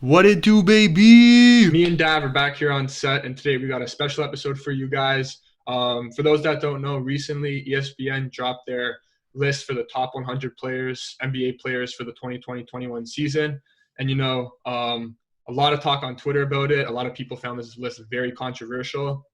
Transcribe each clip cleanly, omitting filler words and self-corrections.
What it do, baby? Me and Dav are back here on set, and today we got a special episode for you guys. For those that don't know, recently ESPN dropped their list for the top 100 players, NBA players for the 2020-21 season. And, a lot of talk on Twitter about it. A lot of people found this list very controversial.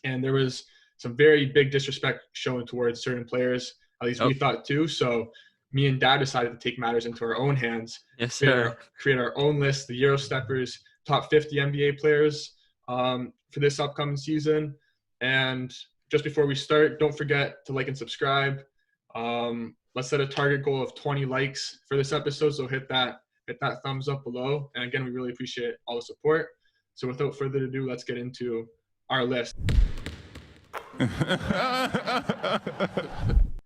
And there was some very big disrespect shown towards certain players. At least we Yep. thought too. So me and Dad decided to take matters into our own hands, Yes, create sir. our, create our own list, the Eurosteppers top 50 NBA players for this upcoming season. And just before we start, don't forget to like and subscribe. Let's set a target goal of 20 likes for this episode. So hit that thumbs up below. And again, we really appreciate all the support. So without further ado, let's get into our list.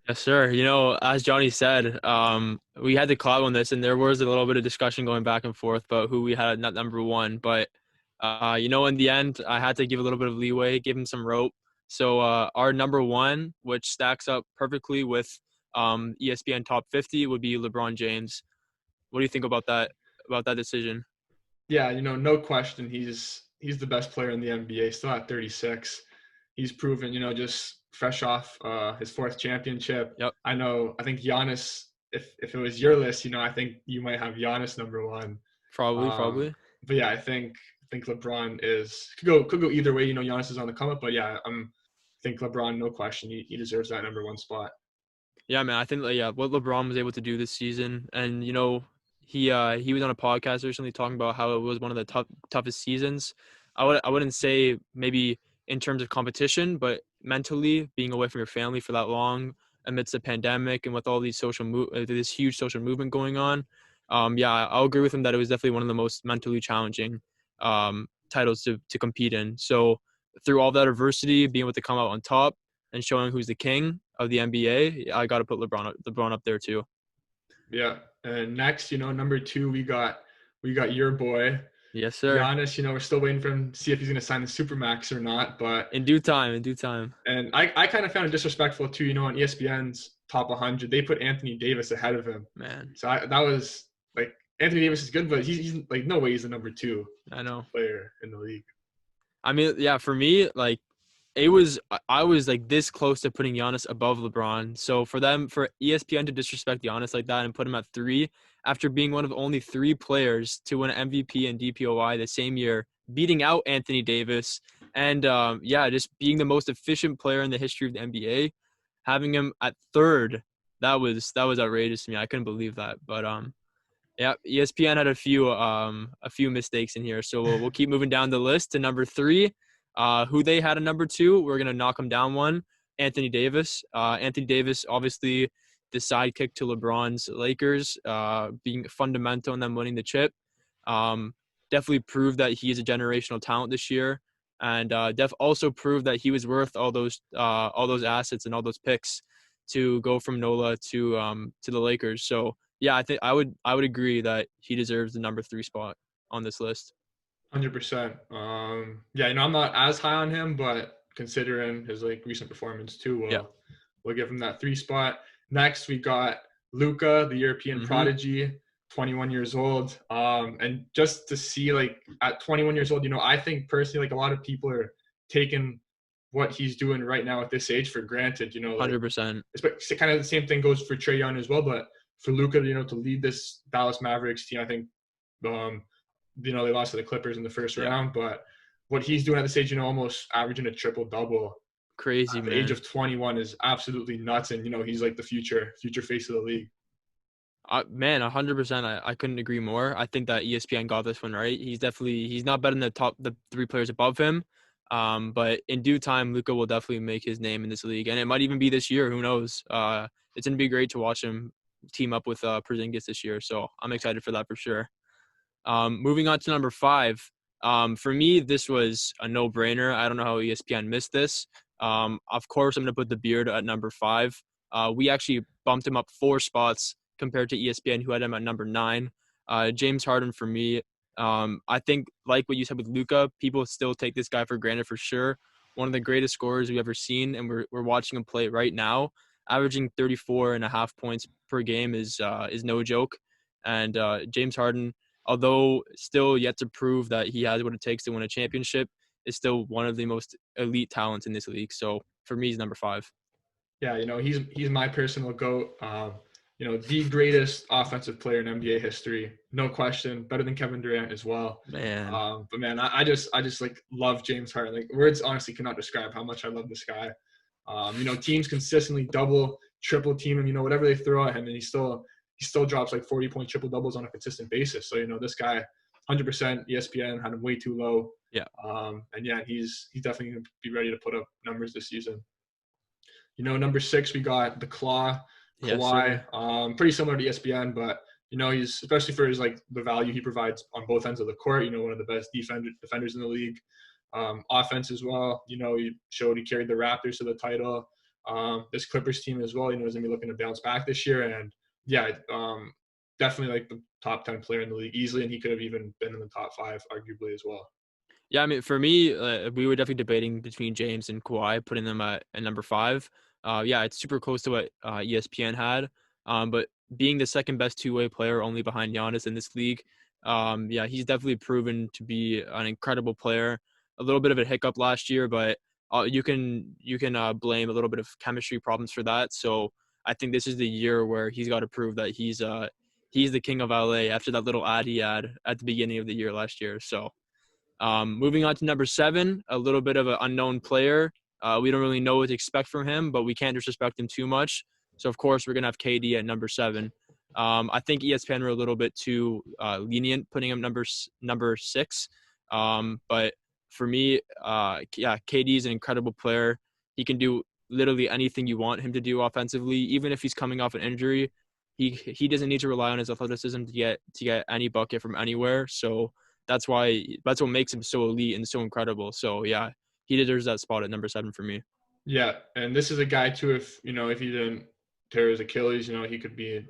Yes, sir. As Johnny said, we had to collab on this, and there was a little bit of discussion going back and forth about who we had at number one. But, in the end, I had to give a little bit of leeway, give him some rope. So our number one, which stacks up perfectly with ESPN top 50, would be LeBron James. What do you think about that decision? Yeah, no question. He's the best player in the NBA, still at 36. He's proven, just fresh off his fourth championship. Yep. I think Giannis, if it was your list, I think you might have Giannis number one. Probably. But yeah, I think LeBron could go either way. Giannis is on the come up, but yeah, I think LeBron, no question, he deserves that number one spot. Yeah, man. I think what LeBron was able to do this season, and he was on a podcast recently talking about how it was one of the toughest seasons. I wouldn't say maybe in terms of competition, but mentally being away from your family for that long amidst a pandemic and with all these this huge social movement going on. I'll agree with him that it was definitely one of the most mentally challenging titles to compete in. So through all that adversity, being able to come out on top and showing who's the king of the NBA, I got to put LeBron up there too. Yeah, and next, number two, we got your boy. Yes, sir. Giannis, we're still waiting for him to see if he's going to sign the Supermax or not. But in due time. And I kind of found it disrespectful too. On ESPN's top 100, they put Anthony Davis ahead of him. Man. So that was like, Anthony Davis is good, but he's like, no way he's the number two. I know. Player in the league. I mean, yeah, for me, like, I was like this close to putting Giannis above LeBron. So for ESPN to disrespect Giannis like that and put him at 3 after being one of only 3 players to win MVP and DPOY the same year, beating out Anthony Davis, and just being the most efficient player in the history of the NBA, having him at 3rd, that was outrageous to me. I couldn't believe that. But ESPN had a few mistakes in here. So we'll keep moving down the list to number 3. Who they had a number 2, we're going to knock him down one, Anthony Davis. Anthony Davis, obviously the sidekick to LeBron's Lakers, being fundamental in them winning the chip. Definitely proved that he is a generational talent this year, and also proved that he was worth all those assets and all those picks to go from NOLA to the Lakers. So yeah, I think I would agree that he deserves the number 3 spot on this list. 100%. I'm not as high on him, but considering his recent performance too, we'll give him that 3 spot. Next, we got Luka, the European prodigy, 21 years old. And just to see at 21 years old, I think personally, a lot of people are taking what he's doing right now at this age for granted. 100%. It's kind of the same thing goes for Trey Young as well, but for Luka, to lead this Dallas Mavericks team, I think, they lost to the Clippers in the first round, but what he's doing at this age, almost averaging a triple-double. Crazy, at man. the age of 21 is absolutely nuts, and, he's like the future face of the league. Man, 100%. I couldn't agree more. I think that ESPN got this one right. He's not better than the 3 players above him. But in due time, Luka will definitely make his name in this league, and it might even be this year. Who knows? It's going to be great to watch him team up with Porzingis this year. So I'm excited for that for sure. Moving on to number 5. For me, this was a no-brainer. I don't know how ESPN missed this. Of course, I'm going to put the Beard at number 5. We actually bumped him up 4 spots compared to ESPN, who had him at number 9. James Harden for me. I think, like what you said with Luka, people still take this guy for granted for sure. One of the greatest scorers we've ever seen, and we're watching him play right now. Averaging 34.5 points per game is no joke. And James Harden, although still yet to prove that he has what it takes to win a championship, is still one of the most elite talents in this league. So for me, he's number 5. Yeah, he's my personal GOAT. The greatest offensive player in NBA history, no question. Better than Kevin Durant as well. Man, But man, I just like love James Harden. Like words honestly cannot describe how much I love this guy. Teams consistently double, triple team him. Whatever they throw at him, and he still drops like 40-point triple doubles on a consistent basis. So this guy, 100% ESPN had him way too low. Yeah. And yeah, he's definitely gonna be ready to put up numbers this season. Number 6, we got the Claw, Kawhi. Yes, Pretty similar to ESPN, but he's especially for his like the value he provides on both ends of the court. One of the best defenders in the league. Offense as well. He showed he carried the Raptors to the title. This Clippers team as well. Is gonna be looking to bounce back this year, and yeah, definitely like the top 10 player in the league easily, and he could have even been in the top 5 arguably as well. Yeah, I mean, for me, we were definitely debating between James and Kawhi, putting them at number 5. Yeah, it's super close to what ESPN had. But being the second best two-way player only behind Giannis in this league, yeah, he's definitely proven to be an incredible player. A little bit of a hiccup last year, but you can blame a little bit of chemistry problems for that. So I think this is the year where he's got to prove that he's the king of LA after that little ad he had at the beginning of the year last year. So moving on to number 7, a little bit of an unknown player. We don't really know what to expect from him, but we can't disrespect him too much. So, of course, we're going to have KD at number 7. I think ESPN were a little bit too lenient putting him number 6. But for me, yeah, KD is an incredible player. He can do literally anything you want him to do offensively, even if he's coming off an injury. He doesn't need to rely on his athleticism to get any bucket from anywhere. So that's what makes him so elite and so incredible. So yeah, he deserves that spot at number 7 for me. Yeah, and this is a guy too. If he didn't tear his Achilles, he could be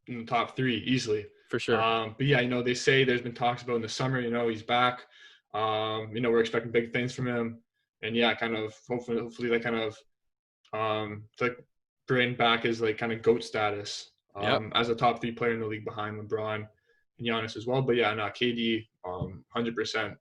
in the top 3 easily. For sure. But yeah, they say there's been talks about in the summer. He's back. We're expecting big things from him, and yeah, kind of hopefully that kind of like bring back his like kind of GOAT status as a top 3 player in the league behind LeBron and Giannis as well. But yeah, no, KD, 100%.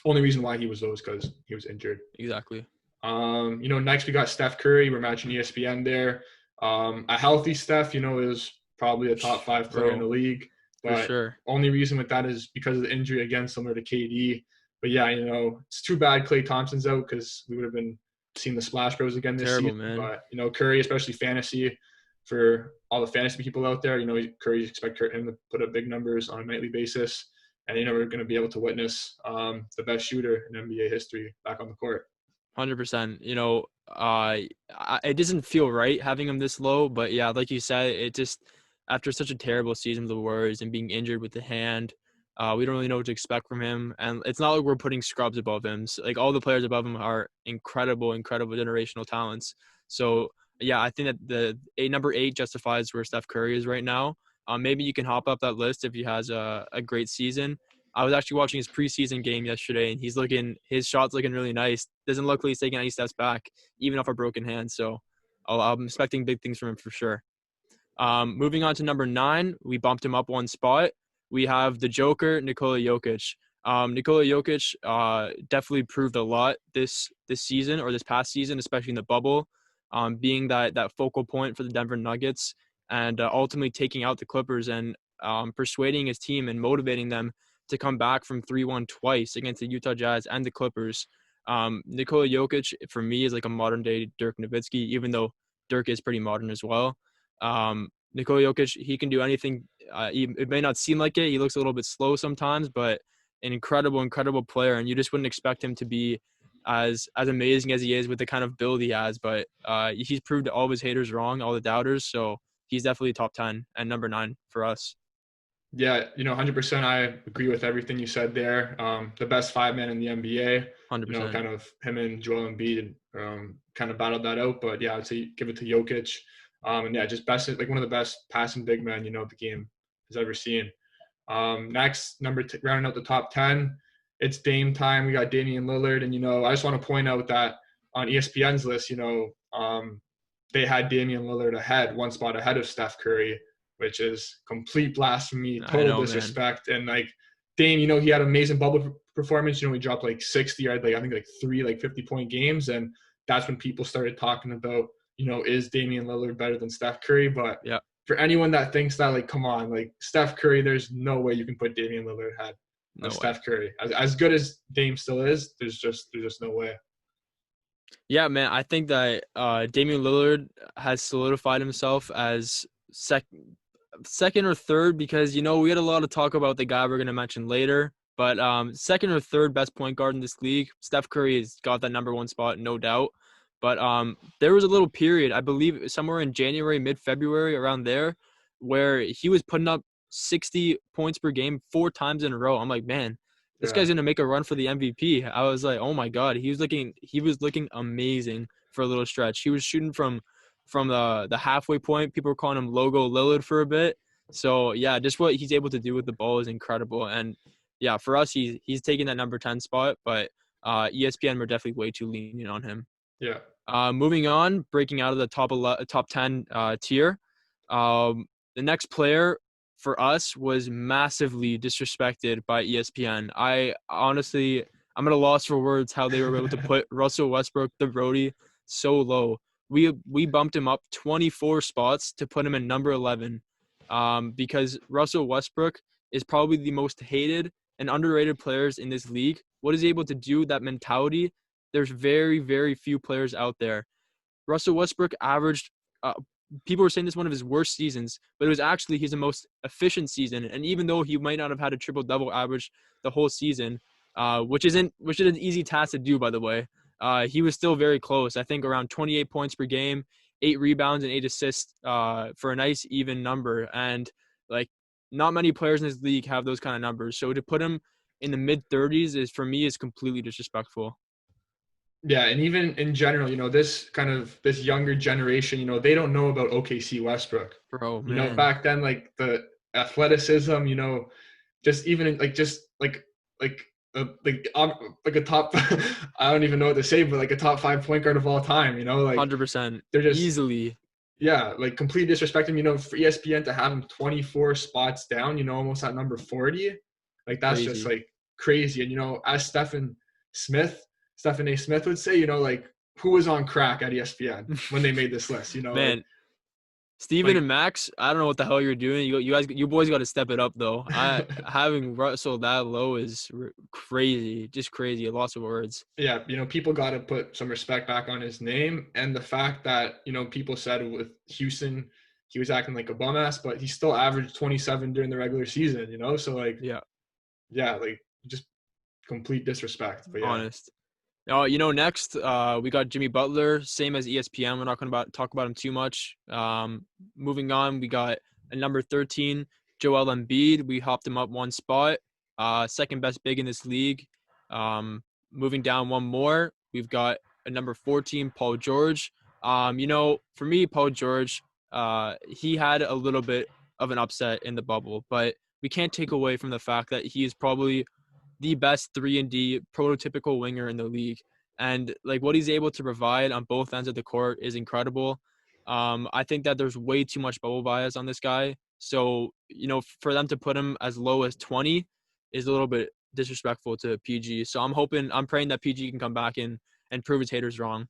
Only reason why he was low is because he was injured. Exactly. Next we got Steph Curry. We're matching ESPN there. A healthy Steph, is probably a top 5 player in the league. But for sure. Only reason with that is because of the injury, again, similar to KD. But yeah, it's too bad Klay Thompson's out because we would have been seeing the Splash Bros again this season. Man. But Curry, especially fantasy, for all the fantasy people out there, Curry expect him to put up big numbers on a nightly basis. And we're going to be able to witness the best shooter in NBA history back on the court. 100%. It doesn't feel right having him this low, but yeah, like you said, it just after such a terrible season of the Warriors and being injured with the hand, we don't really know what to expect from him. And it's not like we're putting scrubs above him. So, like all the players above him are incredible generational talents. So yeah, I think that number 8 justifies where Steph Curry is right now. Maybe you can hop up that list if he has a great season. I was actually watching his preseason game yesterday, and his shot's looking really nice. Doesn't look like he's taking any steps back, even off a broken hand. So I'm expecting big things from him for sure. Moving on to number 9, we bumped him up 1 spot. We have the Joker, Nikola Jokic. Nikola Jokic definitely proved a lot this season or this past season, especially in the bubble, being that focal point for the Denver Nuggets and ultimately taking out the Clippers and persuading his team and motivating them to come back from 3-1 twice against the Utah Jazz and the Clippers. Nikola Jokic, for me, is like a modern-day Dirk Nowitzki, even though Dirk is pretty modern as well. Nikola Jokic, he can do anything. It may not seem like it. He looks a little bit slow sometimes, but an incredible player, and you just wouldn't expect him to be as amazing as he is with the kind of build he has. But he's proved all of his haters wrong, all the doubters, so he's definitely top 10 and number 9 for us. Yeah, 100%. I agree with everything you said there. The best 5-man in the NBA. 100%. Kind of him and Joel Embiid kind of battled that out. But yeah, I'd say give it to Jokic. And yeah, just like one of the best passing big men, the game has ever seen. Next, rounding out the top 10, it's Dame time. We got Damian Lillard. And, I just want to point out that on ESPN's list, they had Damian Lillard 1 spot ahead of Steph Curry which is complete blasphemy, I total know, man. disrespect. And like Dame, he had an amazing bubble performance. He dropped like 60, I think like 3 like 50-point games, and that's when people started talking about, is Damian Lillard better than Steph Curry? But Yeah. for anyone that thinks that, like, come on, like Steph Curry, there's no way you can put Damian Lillard ahead of Steph Curry. As good as Dame still is, there's just no way. Yeah, man, I think that Damian Lillard has solidified himself as second or third because, we had a lot of talk about the guy we're going to mention later, but second or third best point guard in this league. Steph Curry has got that number one spot, no doubt. But there was a little period, I believe somewhere in January, mid-February, around there, where he was putting up 60 points per game 4 times in a row. I'm like, man, this guy's gonna make a run for the MVP. I was like, oh my God, he was looking amazing for a little stretch. He was shooting from the halfway point. People were calling him Logo Lillard for a bit. So yeah, just what he's able to do with the ball is incredible. And yeah, for us, he's taking that number 10 spot, but ESPN were definitely way too lenient on him. Yeah. Moving on, breaking out of the top 10 tier. The next player for us was massively disrespected by ESPN. I'm at a loss for words how they were able to put Russell Westbrook, the Brody, so low. We bumped him up 24 spots to put him in number 11, because Russell Westbrook is probably the most hated and underrated players in this league. What is he able to do? That mentality. There's very, very few players out there. Russell Westbrook averaged people were saying this is one of his worst seasons, but it was actually his most efficient season. And even though he might not have had a triple-double average the whole season, which is an easy task to do, by the way, he was still very close. I think around 28 points per game, 8 rebounds and 8 assists for a nice even number. And like not many players in this league have those kind of numbers. So to put him in the mid-30s is completely disrespectful. Yeah, and even in general, this younger generation, they don't know about OKC Westbrook. Bro, man. Back then, like the athleticism, just even like a top, I don't even know what to say, but like a top 5 point guard of all time, like 100%. They're just easily. Yeah, like completely disrespecting, for ESPN to have him 24 spots down, almost at number 40, like that's Crazy. just like crazy. And as Stephen A. Smith would say, like who was on crack at ESPN when they made this list, Man, like, Steven and Max, I don't know what the hell you're doing. You boys got to step it up though. Having Russell that low is crazy, just crazy. Lots of words. Yeah, people got to put some respect back on his name, and the fact that people said with Houston he was acting like a bum ass, but he still averaged 27 during the regular season. So like yeah, like just complete disrespect. But yeah. Honest. Next, we got Jimmy Butler, same as ESPN. We're not going to talk about him too much. Moving on, we got a number 13, Joel Embiid. We hopped him up 1 spot, second best big in this league. Moving down 1 more, we've got a number 14, Paul George. For me, Paul George, he had a little bit of an upset in the bubble, but we can't take away from the fact that he is probably the best 3-and-D prototypical winger in the league. And like what he's able to provide on both ends of the court is incredible. I think that there's way too much bubble bias on this guy. So, for them to put him as low as 20 is a little bit disrespectful to PG. So I'm praying that PG can come back and prove his haters wrong.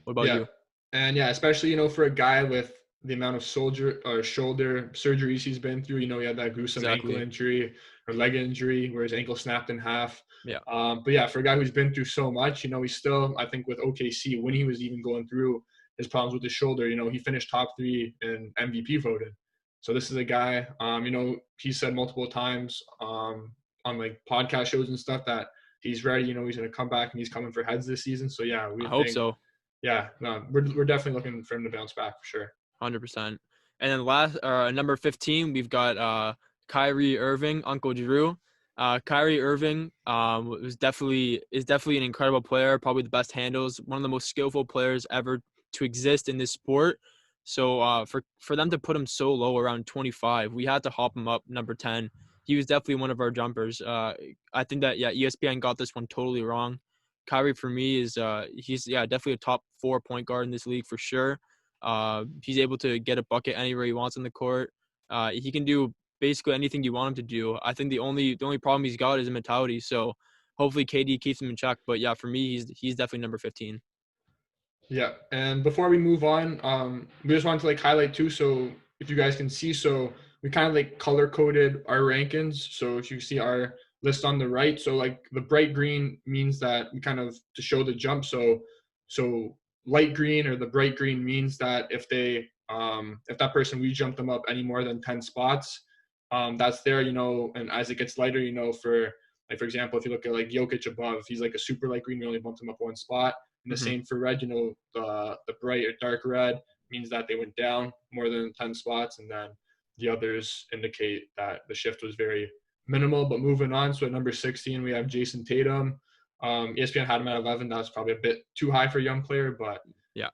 What about you? And yeah, especially, for a guy with the amount of shoulder surgeries he's been through, he had that gruesome ankle injury or leg injury where his ankle snapped in half. Yeah. But yeah, for a guy who's been through so much, he's still, I think with OKC, when he was even going through his problems with his shoulder, he finished top 3 in MVP voted. So this is a guy, he said multiple times on like podcast shows and stuff that he's ready, he's going to come back and he's coming for heads this season. So yeah, I hope so. Yeah, no, we're definitely looking for him to bounce back for sure. 100%. And then last, number 15, we've got Kyrie Irving, Uncle Drew. Kyrie Irving is definitely an incredible player, probably the best handles, one of the most skillful players ever to exist in this sport. So for them to put him so low around 25, we had to hop him up number 10. He was definitely one of our jumpers. I think that ESPN got this one totally wrong. Kyrie for me is he's definitely a top 4 point guard in this league for sure. He's able to get a bucket anywhere he wants on the court. He can do basically anything you want him to do. I think the only problem he's got is a mentality. So hopefully KD keeps him in check. But yeah, for me, he's definitely number 15. Yeah, and before we move on, we just wanted to like highlight too. So if you guys can see, so we kind of like color coded our rankings. So if you see our list on the right, so like the bright green means that we kind of to show the jump. So light green or the bright green means that if that person, we jump them up any more than 10 spots, that's there, and as it gets lighter, for like, for example, if you look at like Jokic above, he's like a super light green, we only bumped him up one spot. And the same for red, the bright or dark red means that they went down more than 10 spots. And then the others indicate that the shift was very minimal. But moving on, so at number 16, we have Jayson Tatum. ESPN had him at 11. That's probably a bit too high for a young player. But yeah,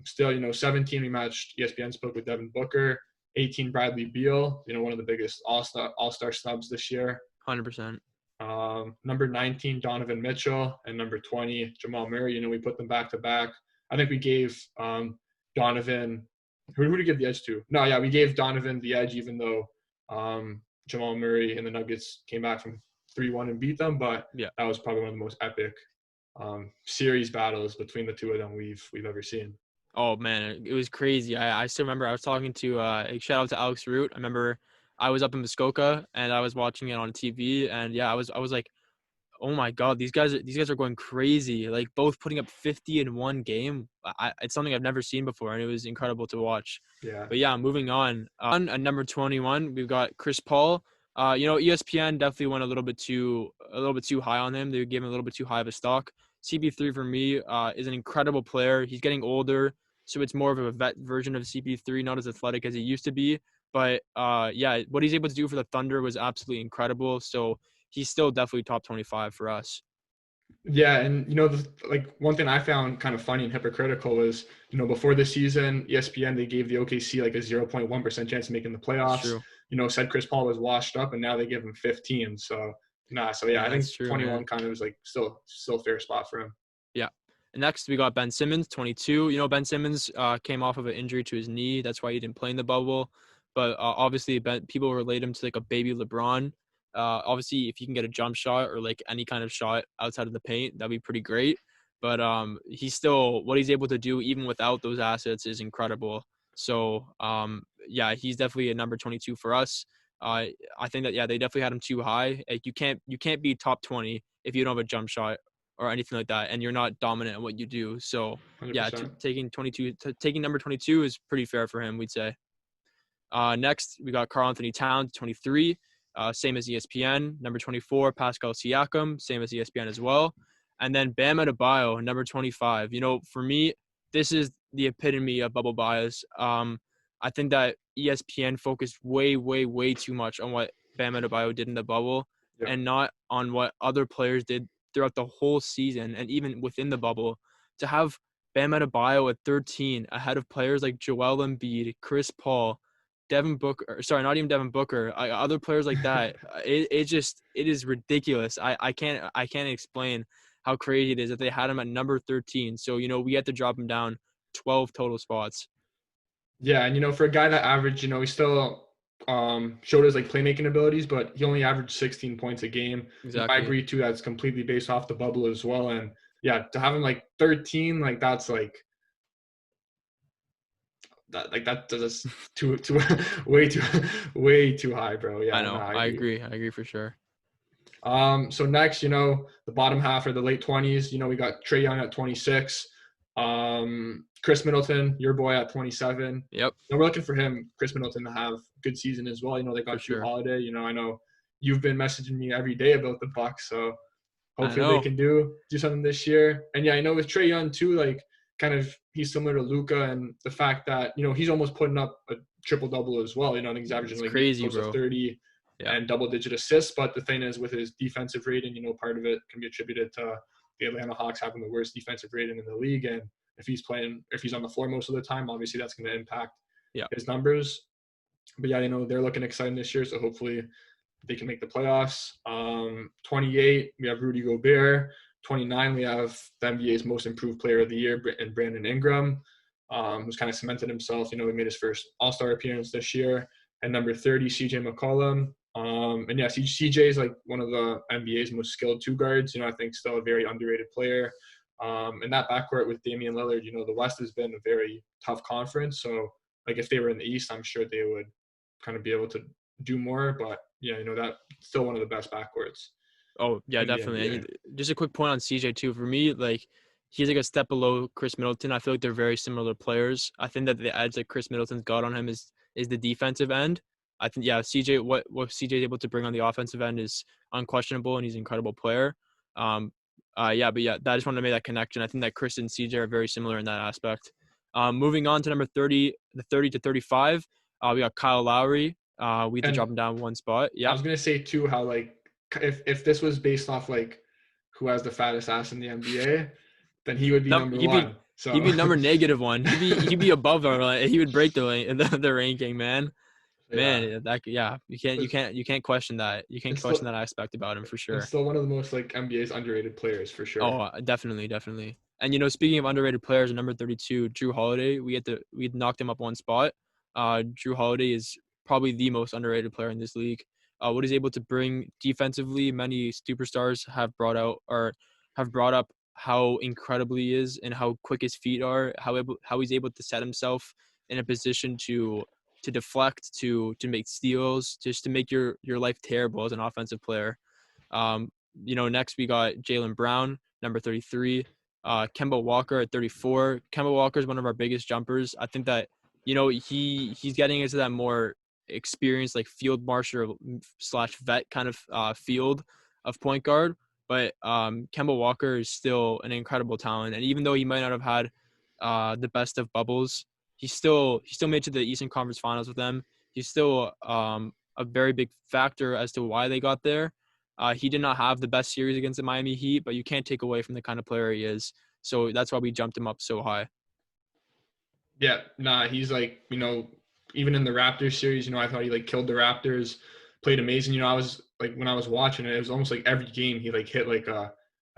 still, 17, we matched ESPN spoke with Devin Booker. 18, Bradley Beal, one of the biggest all-star snubs this year. 100%. Number 19, Donovan Mitchell, and number 20, Jamal Murray. We put them back to back. I think we gave Donovan. Who did we give the edge to? No, yeah, we gave Donovan the edge, even though Jamal Murray and the Nuggets came back from 3-1 and beat them. But yeah, that was probably one of the most epic series battles between the two of them we've ever seen. Oh man, it was crazy. I still remember I was talking to shout out to Alex Root. I remember I was up in Muskoka and I was watching it on TV, and yeah, I was like, oh my God, these guys are going crazy. Like both putting up 50 in one game. It's something I've never seen before, and it was incredible to watch. Yeah. But yeah, moving on. At number 21, we've got Chris Paul. ESPN definitely went a little bit too high on him. They gave him a little bit too high of a stock. CP3 for me is an incredible player. He's getting older, so it's more of a vet version of CP3, not as athletic as he used to be. But yeah, what he's able to do for the Thunder was absolutely incredible. So he's still definitely top 25 for us. Yeah, and like one thing I found kind of funny and hypocritical was, before the season, ESPN, they gave the OKC like a 0.1% chance of making the playoffs. Said Chris Paul was washed up, and now they give him 15. So yeah, I think true, 21 man. kind of was like still a fair spot for him. Yeah. And next we got Ben Simmons, 22. Ben Simmons came off of an injury to his knee. That's why he didn't play in the bubble. But obviously, people relate him to like a baby LeBron. Obviously, if you can get a jump shot or like any kind of shot outside of the paint, that'd be pretty great. But he's still, what he's able to do even without those assets is incredible. So yeah, he's definitely a number 22 for us. I think that they definitely had him too high. Like you can't be top 20 if you don't have a jump shot or anything like that, and you're not dominant in what you do. So 100%. yeah, taking number 22 is pretty fair for him, we'd say. Next, we got Karl Anthony Towns, 23, same as ESPN. Number 24, Pascal Siakam, same as ESPN as well. And then Bam Adebayo, number 25. For me, this is the epitome of bubble bias. I think that ESPN focused way, way, way too much on what Bam Adebayo did in the bubble and not on what other players did throughout the whole season and even within the bubble. To have Bam Adebayo at 13 ahead of players like Joel Embiid, Chris Paul, Devin Booker, sorry, not even Devin Booker, other players like that, it is ridiculous. I can't explain how crazy it is that they had him at number 13. So, we had to drop him down 12 total spots. Yeah, and for a guy that averaged, he still showed his like playmaking abilities, but he only averaged 16 points a game. Exactly. I agree too. That's completely based off the bubble as well. And yeah, to have him like 13, like that's like that does too way too high, bro. Yeah, I know. No, I agree for sure. So next, the bottom half or the late 20s, we got Trey Young at 26. Chris Middleton, your boy, at 27. Yep. And we're looking for Chris Middleton, to have a good season as well. They got Drew Holiday. I know you've been messaging me every day about the Bucks, so hopefully they can do something this year. And yeah, with Trey Young too, like kind of he's similar to Luka, and the fact that he's almost putting up a triple double as well. I think he's averaging like crazy, close to 30 and double-digit assists. But the thing is, with his defensive rating, part of it can be attributed to the Atlanta Hawks having the worst defensive rating in the league. And if he's on the floor most of the time, obviously that's going to impact his numbers. But yeah, they're looking exciting this year, so hopefully they can make the playoffs. 28, we have Rudy Gobert. 29, we have the NBA's most improved player of the year, and Brandon Ingram, who's kind of cemented himself. He made his first All-Star appearance this year. and number 30, CJ McCollum. And yeah, CJ is like one of the NBA's most skilled two guards. I think still a very underrated player. And that backcourt with Damian Lillard, the West has been a very tough conference. So like if they were in the East, I'm sure they would kind of be able to do more. But yeah, that's still one of the best backcourts. Oh yeah, definitely. And just a quick point on CJ too. For me, like he's like a step below Chris Middleton. I feel like they're very similar players. I think that the edge that Chris Middleton's got on him is the defensive end. I think CJ what CJ is able to bring on the offensive end is unquestionable, and he's an incredible player. But I just wanted to make that connection. I think that Chris and CJ are very similar in that aspect. Moving on to number 30, the 30 to 35, we got Kyle Lowry. We had to drop him down one spot. Yeah, I was gonna say too how like if this was based off like who has the fattest ass in the NBA, then he would be number one. So he'd be number -1. He'd be above our. He would break the ranking, man. Man, you can't question that. You can't question that aspect about him for sure. It's still one of the most like NBA's underrated players for sure. Oh, definitely. And speaking of underrated players, number 32, Jrue Holiday, we knocked him up one spot. Jrue Holiday is probably the most underrated player in this league. What he's able to bring defensively, many superstars have brought up how incredible he is and how quick his feet are, how he's able to set himself in a position to deflect, to make steals, just to make your life terrible as an offensive player. Next we got Jaylen Brown, number 33, Kemba Walker at 34. Kemba Walker is one of our biggest jumpers. I think that, he's getting into that more experienced, like field marshal / vet kind of field of point guard. But Kemba Walker is still an incredible talent. And even though he might not have had the best of bubbles, he still made it to the Eastern Conference Finals with them. He's still a very big factor as to why they got there. He did not have the best series against the Miami Heat, but you can't take away from the kind of player he is. So that's why we jumped him up so high. Yeah, he's like, even in the Raptors series, I thought he like killed the Raptors, played amazing. I was like, when I was watching it was almost like every game he like hit like a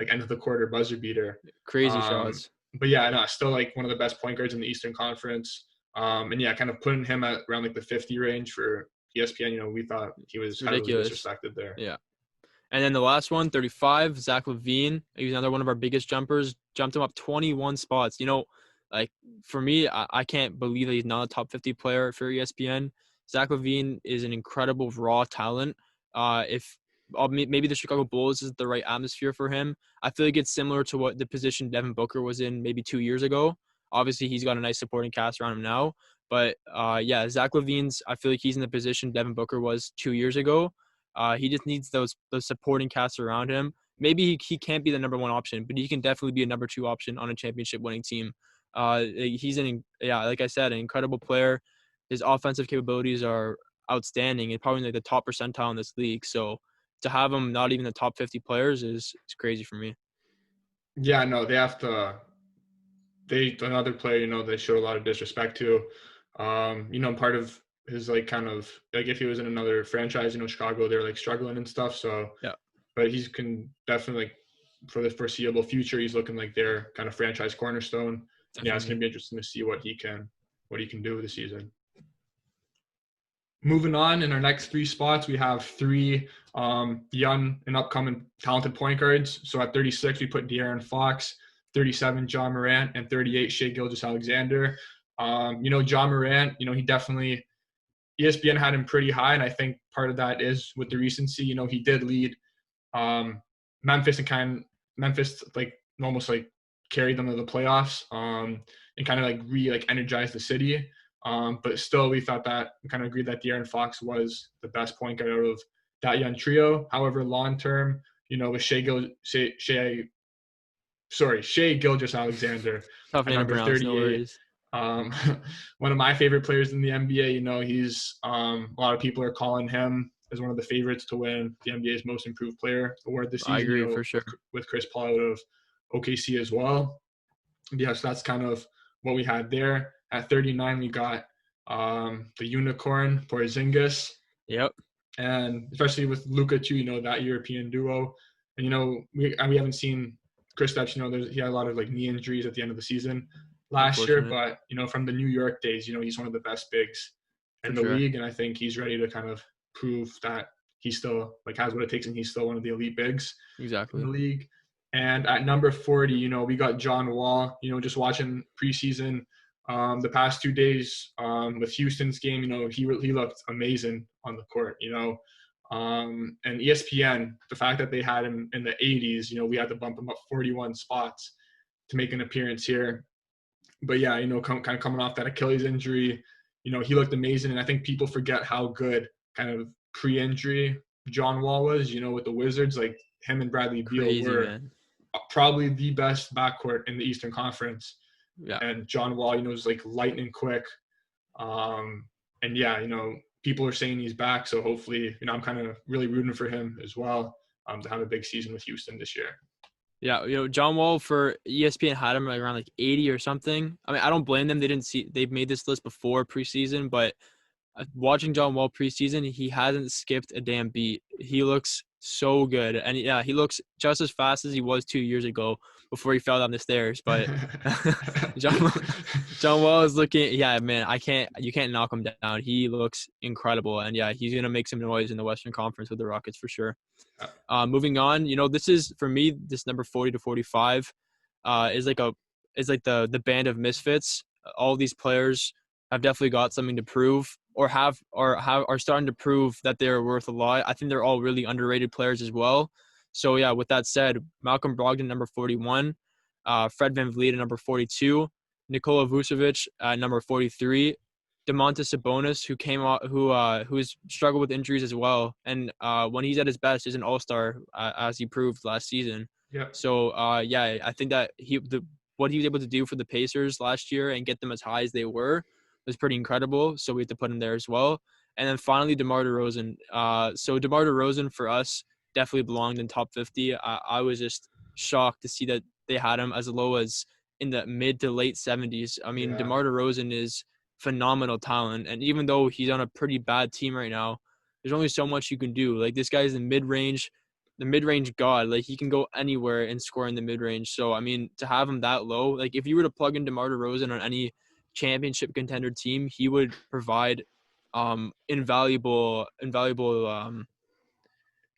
end of the quarter buzzer beater. Crazy shots. But yeah, still like one of the best point guards in the Eastern Conference. And yeah, kind of putting him at around like the 50 range for ESPN. We thought he was ridiculous, disrespected there. Yeah. And then the last one, 35, Zach LaVine. He's another one of our biggest jumpers. Jumped him up 21 spots. Like for me, I can't believe that he's not a top 50 player for ESPN. Zach LaVine is an incredible raw talent. If maybe the Chicago Bulls is the right atmosphere for him, I feel like it's similar to what the position Devin Booker was in maybe 2 years ago. Obviously, he's got a nice supporting cast around him now. But Zach LaVine's, I feel like he's in the position Devin Booker was 2 years ago. He just needs those supporting casts around him. Maybe he can't be the number one option, but he can definitely be a number two option on a championship winning team. He's like I said, an incredible player. His offensive capabilities are outstanding and probably like the top percentile in this league. So to have him not even the top 50 players is crazy for me. Yeah, no, they have to. Another player, they showed a lot of disrespect to. Part of his like kind of like if he was in another franchise, Chicago, they're like struggling and stuff. So yeah, but he can definitely like for the foreseeable future, he's looking like their kind of franchise cornerstone. Definitely. Yeah, it's gonna be interesting to see what he can do this season. Moving on, in our next three spots, we have three young and upcoming talented point guards. So at 36, we put De'Aaron Fox, 37, John Morant, and 38, Shai Gilgeous-Alexander. John Morant, he definitely – ESPN had him pretty high, and I think part of that is with the recency. He did lead Memphis like almost like carried them to the playoffs and kind of like energized the city. But still, we thought that we kind of agreed that De'Aaron Fox was the best point guard out of that young trio. However, long term, with Shai Gilgeous-Alexander, tough name to pronounce, no worries. One of my favorite players in the NBA. He's a lot of people are calling him as one of the favorites to win the NBA's Most Improved Player award this season. I agree for sure. With Chris Paul out of OKC as well. Yeah, so that's kind of what we had there. At 39, we got the unicorn Porzingis. Yep. And especially with Luka too, that European duo. And we haven't seen Kristaps. He had a lot of like knee injuries at the end of the season last year, but from the New York days, he's one of the best bigs For in the sure. league, and I think he's ready to kind of prove that he still has what it takes, and he's still one of the elite bigs in Exactly. the league. And at number 40, we got John Wall. Just watching preseason the past 2 days with Houston's game, he looked amazing on the court. And ESPN, the fact that they had him in the 80s, we had to bump him up 41 spots to make an appearance here. But yeah, kind of coming off that Achilles injury, he looked amazing. And I think people forget how good kind of pre-injury John Wall was, with the Wizards. Like him and Bradley Beal Crazy, were man. probably the best backcourt in the Eastern Conference. Yeah. And John Wall, was like lightning quick. And yeah, people are saying he's back. So hopefully, I'm kind of really rooting for him as well to have a big season with Houston this year. Yeah, John Wall for ESPN had him around like 80 or something. I mean, I don't blame them. They've made this list before preseason, but watching John Wall preseason, he hasn't skipped a damn beat. He looks so good. And yeah, he looks just as fast as he was 2 years ago before he fell down the stairs. But John Wall is looking, yeah, man, you can't knock him down. He looks incredible. And yeah, he's going to make some noise in the Western Conference with the Rockets for sure. Moving on, this is for me, this number 40 to 45 is like the Band of Misfits. All these players have definitely got something to prove, or are starting to prove that they're worth a lot. I think they're all really underrated players as well. So yeah, with that said, Malcolm Brogdon number 41, Fred VanVleet at number 42, Nikola Vucevic at number 43, Domantas Sabonis, who's struggled with injuries as well, and when he's at his best, is an all-star as he proved last season. Yeah. So yeah, I think that what he was able to do for the Pacers last year and get them as high as they were was pretty incredible. So we have to put him there as well. And then finally, DeMar DeRozan. So DeMar DeRozan for us definitely belonged in top 50. I was just shocked to see that they had him as low as in the mid to late 70s. I mean, Yeah. DeMar DeRozan is phenomenal talent, and even though he's on a pretty bad team right now, there's only so much you can do. Like, this guy's the mid-range god. Like, he can go anywhere and score in the mid-range. So I mean, to have him that low, like if you were to plug in DeMar DeRozan on any championship contender team, he would provide invaluable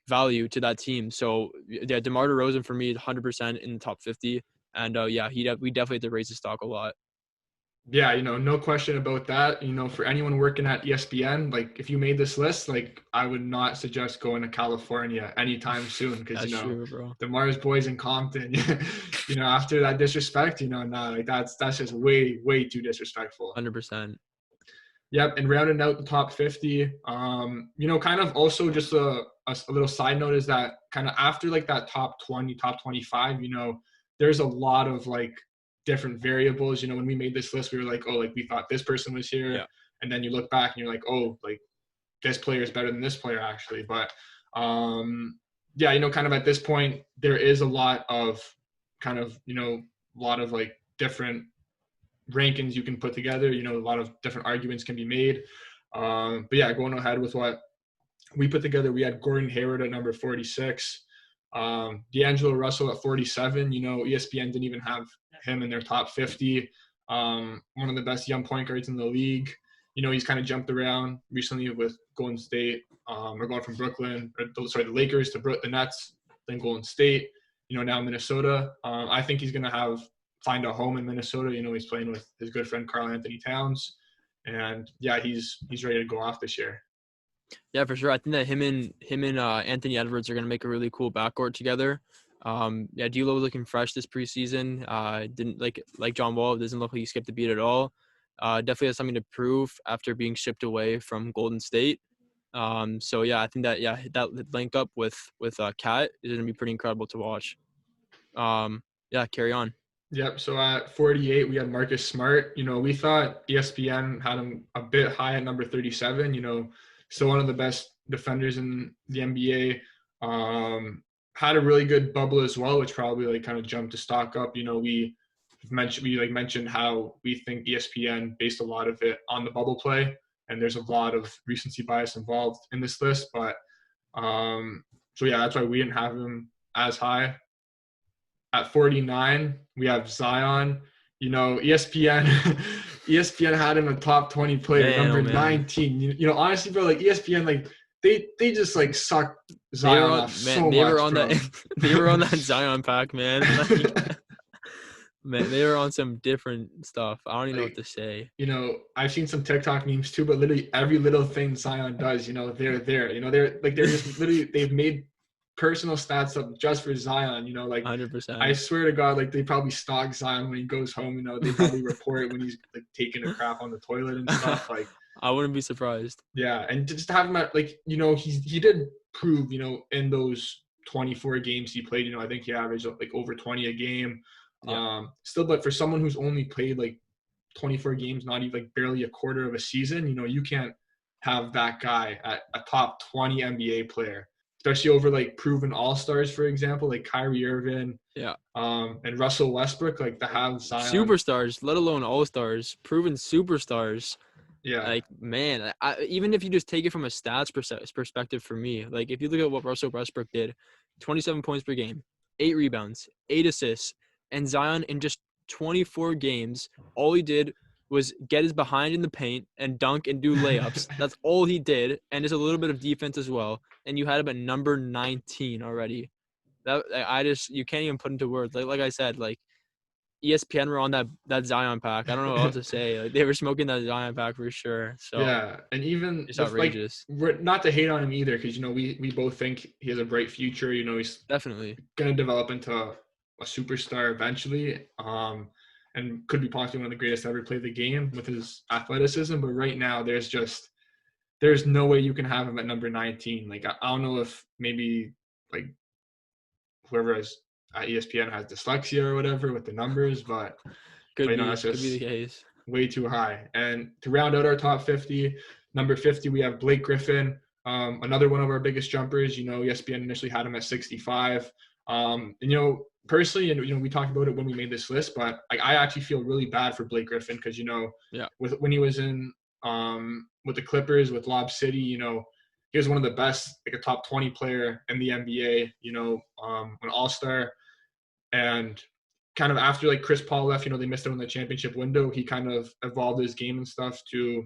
value to that team. So yeah, DeMar DeRozan for me is 100% in the top 50, and yeah, we definitely have to raise his stock a lot. Yeah, no question about that. For anyone working at ESPN, like if you made this list, like I would not suggest going to California anytime soon because That's true, bro. DeMar's boys in Compton, after that disrespect, nah, like that's just way too disrespectful. 100%. Yep, and rounding out the top 50, kind of also just a little side note is that kind of after like that top 20, top 25, there's a lot of like different variables. When we made this list, we were like, oh, like we thought this person was here. Yeah. And then you look back and you're like, oh, like this player is better than this player actually. But yeah, kind of at this point, there is a lot of kind of, a lot of like different rankings you can put together. A lot of different arguments can be made. But yeah, going ahead with what we put together, we had Gordon Hayward at number 46. D'Angelo Russell at 47. ESPN didn't even have him in their top 50. One of the best young point guards in the league. He's kind of jumped around recently with Golden State. We're going from the Lakers to the Nets, then Golden State. Now Minnesota. I think he's going to find a home in Minnesota. He's playing with his good friend Karl Anthony Towns, and yeah, he's ready to go off this year. Yeah, for sure. I think that him and Anthony Edwards are going to make a really cool backcourt together. Yeah, D'Lo was looking fresh this preseason. Didn't like John Wall. Doesn't look like he skipped a beat at all. Definitely has something to prove after being shipped away from Golden State. So yeah, I think that link up with Cat is going to be pretty incredible to watch. Yeah, carry on. Yep. So at 48, we had Marcus Smart. We thought ESPN had him a bit high at number 37. Still one of the best defenders in the NBA. Had a really good bubble as well, which probably like kind of jumped the stock up. We mentioned how we think ESPN based a lot of it on the bubble play, and there's a lot of recency bias involved in this list. But so yeah, that's why we didn't have him as high. At 49, we have Zion. ESPN ESPN had him a top 20 player, Man, number oh man. 19. Honestly, bro, like ESPN, like they just like suck Zion off so They were much, on bro. that they were on that Zion pack, man. Like, man, they were on some different stuff. I don't even know what Like, to say. I've seen some TikTok memes too, but literally every little thing Zion does, they're there. They're just literally they've made personal stats up just for Zion. Like I 100%. swear to God, like they probably stalk Zion when he goes home. They probably report when he's like taking a crap on the toilet and stuff. Like, I wouldn't be surprised. yeah, and just to have him at like he did prove in those 24 games he played. I think he averaged like over 20 a game. Yeah. Still, but for someone who's only played like 24 games, not even like barely a quarter of a season, you can't have that guy at a top 20 NBA player, especially over like proven all-stars, for example, like Kyrie Irving, Yeah. and Russell Westbrook, like to have Zion. Superstars, let alone all-stars, proven superstars. Yeah. Like, man, even if you just take it from a stats perspective for me, like if you look at what Russell Westbrook did, 27 points per game, 8 rebounds, 8 assists, and Zion in just 24 games, all he did was get his behind in the paint and dunk and do layups. That's all he did, and just a little bit of defense as well. And you had him at number 19 already. You can't even put into words. Like I said, like ESPN were on that Zion pack. I don't know what else to say. Like, they were smoking that Zion pack for sure. So yeah, and even it's outrageous. we're not to hate on him either, because we both think he has a bright future. He's Definitely gonna develop into a superstar eventually, and could be possibly one of the greatest to ever play the game with his athleticism. But right now, there's no way you can have him at number 19. Like I don't know if maybe like whoever is at ESPN has dyslexia or whatever with the numbers, but could that's be just the case. way too high. And to round out our top 50, number 50, we have Blake Griffin, another one of our biggest jumpers. ESPN initially had him at 65. And personally, and we talked about it when we made this list, but I actually feel really bad for Blake Griffin because Yeah. when he was in with the Clippers with Lob City, he was one of the best, like a top 20 player in the NBA, an all-star. And kind of after like Chris Paul left, they missed out on the championship window. He kind of evolved his game and stuff to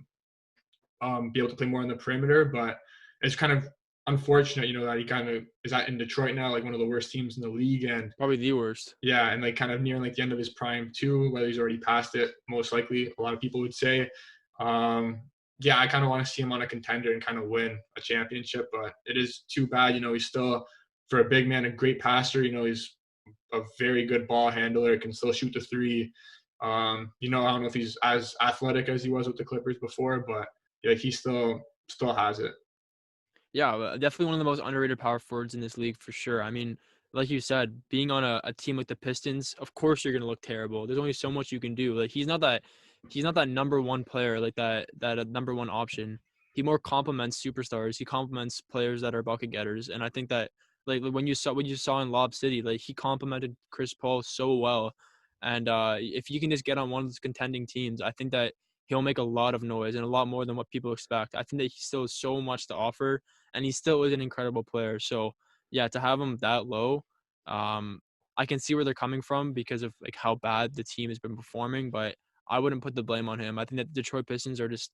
be able to play more on the perimeter. But it's kind of unfortunate, that he kind of is in Detroit now, like one of the worst teams in the league, and Probably the worst. yeah, and like kind of nearing like the end of his prime too, whether he's already past it, most likely, a lot of people would say. Yeah, I kind of want to see him on a contender and kind of win a championship, but it is too bad. He's still, for a big man, a great passer. He's a very good ball handler, can still shoot the three. I don't know if he's as athletic as he was with the Clippers before, but yeah, he still has it. Yeah, definitely one of the most underrated power forwards in this league for sure. I mean, like you said, being on a team like the Pistons, of course you're gonna look terrible. There's only so much you can do. Like he's not that number one player, like that number one option. He more complements superstars. He complements players that are bucket getters, and I think that like when you saw in Lob City, like he complemented Chris Paul so well. And if you can just get on one of those contending teams, I think that he'll make a lot of noise and a lot more than what people expect. I think that he still has so much to offer, and he still is an incredible player. So yeah, to have him that low, I can see where they're coming from because of like how bad the team has been performing, but I wouldn't put the blame on him. I think that Detroit Pistons are just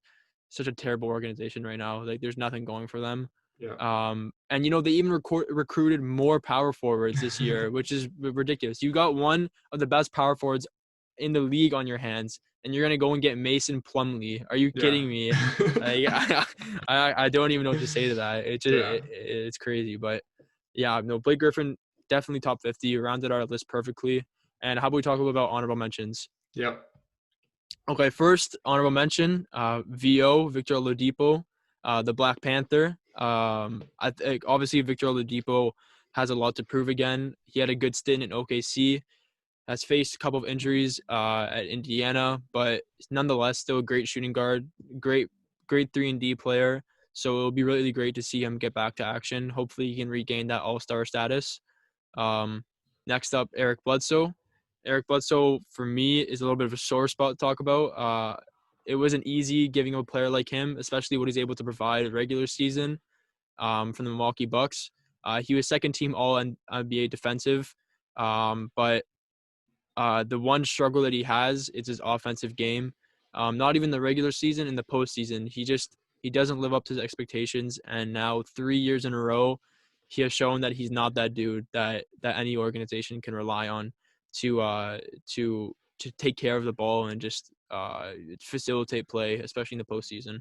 such a terrible organization right now. Like there's nothing going for them. Yeah. And they even recruited more power forwards this year, which is ridiculous. You got one of the best power forwards in the league on your hands, and you're gonna go and get Mason Plumlee. Are you kidding me? Like, I don't even know what to say to that. It's crazy, but yeah, no, Blake Griffin definitely top 50. Rounded our list perfectly. And how about we talk about honorable mentions? Yep. Okay, first honorable mention, Victor Oladipo, the Black Panther. I think obviously Victor Oladipo has a lot to prove again. He had a good stint in OKC, has faced a couple of injuries at Indiana, but nonetheless still a great shooting guard, great 3-and-D player. So it'll be really great to see him get back to action. Hopefully he can regain that all-star status. Next up, Eric Bledsoe. Eric Bledsoe, for me, is a little bit of a sore spot to talk about. It wasn't easy giving a player like him, especially what he's able to provide regular season from the Milwaukee Bucks. He was second-team All-NBA defensive, but the one struggle that he has is his offensive game. not even the regular season, in the postseason. He doesn't live up to his expectations, and now 3 years in a row, he has shown that he's not that dude that any organization can rely on to take care of the ball and just facilitate play, especially in the postseason.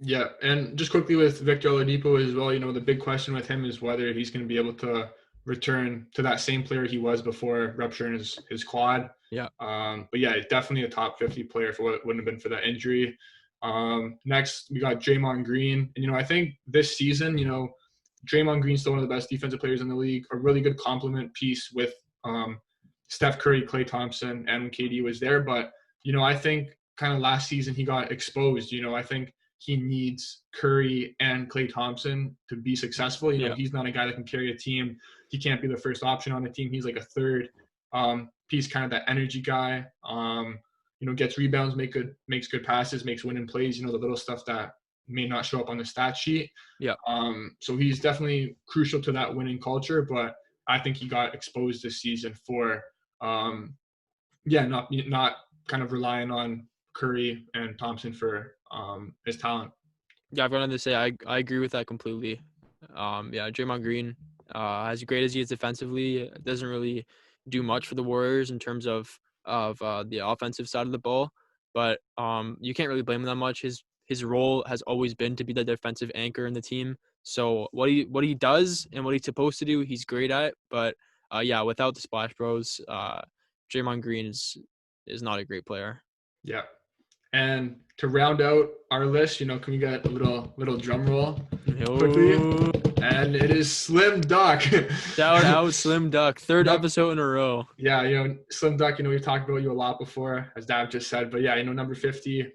Yeah, and just quickly with Victor Oladipo as well, the big question with him is whether he's going to be able to return to that same player he was before rupturing his quad. Yeah. But yeah, definitely a top 50 player if it wouldn't have been for that injury. Next, we got Draymond Green. And, I think this season, Draymond Green's still one of the best defensive players in the league, a really good complement piece with Steph Curry, Klay Thompson, and when KD was there. But, I think kind of last season he got exposed. I think he needs Curry and Klay Thompson to be successful. He's not a guy that can carry a team. He can't be the first option on the team. He's like a third piece, kind of that energy guy. Gets rebounds, makes good passes, makes winning plays, the little stuff that may not show up on the stat sheet. Yeah. So he's definitely crucial to that winning culture, but I think he got exposed this season for not kind of relying on Curry and Thompson for his talent. Yeah, I've got to say I agree with that completely. Draymond Green, as great as he is defensively, doesn't really do much for the Warriors in terms of the offensive side of the ball. But you can't really blame him that much. His role has always been to be the defensive anchor in the team. So what he does and what he's supposed to do, he's great at. But without the Splash Bros, Draymond Green is not a great player. Yeah. And to round out our list, can we get a little drum roll quickly? And it is Slim Duck. Shout out Slim Duck. Third episode in a row. Yeah, Slim Duck, we've talked about you a lot before, as Dav just said. But yeah, number 50,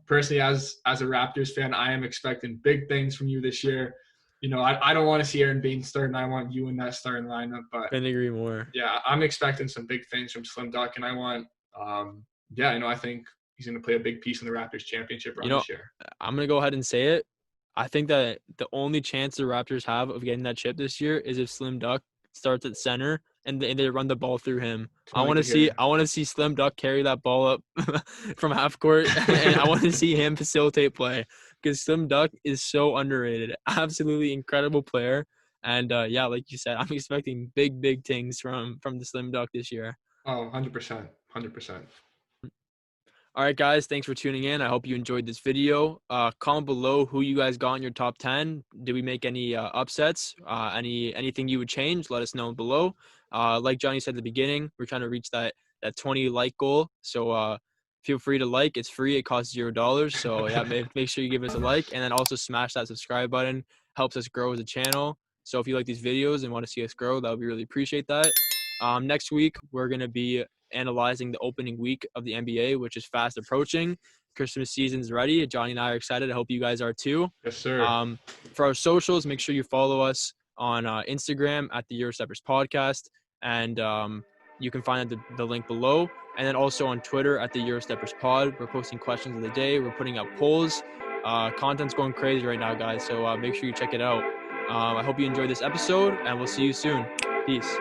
personally as a Raptors fan, I am expecting big things from you this year. I don't want to see Aaron Baines starting. I want you in that starting lineup. But couldn't agree more. Yeah, I'm expecting some big things from Slim Duck. And I want, I think he's going to play a big piece in the Raptors championship run this year. I'm going to go ahead and say it. I think that the only chance the Raptors have of getting that chip this year is if Slim Duck starts at center and they run the ball through him. I want to see Slim Duck carry that ball up from half court, and I want to see him facilitate play because Slim Duck is so underrated. Absolutely incredible player. And like you said, I'm expecting big things from the Slim Duck this year. Oh, 100%. 100%. All right, guys, thanks for tuning in. I hope you enjoyed this video. Comment below who you guys got in your top 10. Did we make any upsets? Anything you would change? Let us know below. Like Johnny said at the beginning, we're trying to reach that 20 like goal. So feel free to like. It's free. It costs $0. So yeah, make sure you give us a like, and then also smash that subscribe button. Helps us grow as a channel. So if you like these videos and want to see us grow, that would be really appreciate that. Next week we're gonna be analyzing the opening week of the NBA, which is fast approaching. Christmas season's ready. Johnny and I are excited. I hope you guys are too. Yes, sir. For our socials, make sure you follow us on Instagram at the Eurosteppers podcast, and you can find the link below. And then also on Twitter at the Eurosteppers pod. We're posting questions of the day. We're putting up polls. Content's going crazy right now, guys. So make sure you check it out. I hope you enjoyed this episode, and we'll see you soon. Peace.